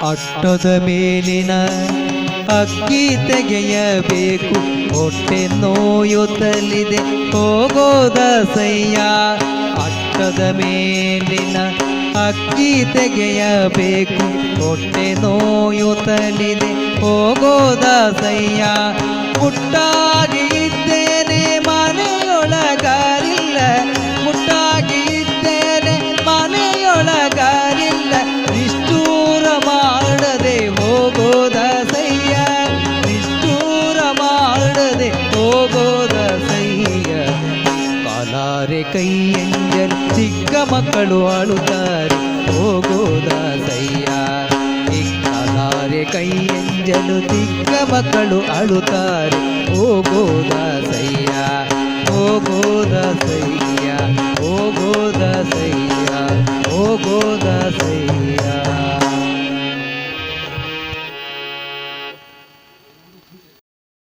ಅಟ್ಟದ ಮೇಲಿನ ಅಕ್ಕಿ ತೆಗೆಯಬೇಕು, ಹೊಟ್ಟೆ ನೋಯುತ್ತಲಿದೆ ಹೋಗೋದಾಸಯ್ಯ. ಅಟ್ಟದ ಮೇಲಿನ ಅಕ್ಕಿ ತೆಗೆಯಬೇಕು, ಹೊಟ್ಟೆ ನೋಯುತ್ತಲಿದೆ ಹೋಗೋದಾಸಯ್ಯ. ಮುಟ್ಟಾಗಿ ಇದ್ದೇನೆ ಮನೆಯೊಳಗಾರಿಲ್ಲ, ಮುಟ್ಟಾಗಿ ಇದ್ದೇನೆ ಮನೆಯೊಳಗಾರಿಲ್ಲ. ನಿಷ್ಠೂರ ಮಾಡದೆ ಹೋಗೋದಾಸಯ್ಯ, ನಿಷ್ಠೂರ ಮಾಡದೆ ಹೋಗೋದಾಸಯ್ಯ. ಕಾಲಾರೆ ಕೈಯಂಜಲು ಚಿಕ್ಕ ಮಕ್ಕಳು ಅಳುತ್ತಾರೆ ಹೋಗೋದಾಸಯ್ಯ. ಕಾಲಾರೆ ಕೈಯಂಜಲು ಚಿಕ್ಕ ಮಕ್ಕಳು ಅಳುತ್ತಾರೆ ಹೋಗೋದಾಸಯ್ಯ. ಹೋಗೋದಾಸಯ್ಯ, ಹೋಗೋದಾಸಯ್ಯ, ಹೋಗೋದಾಸಯ್ಯ.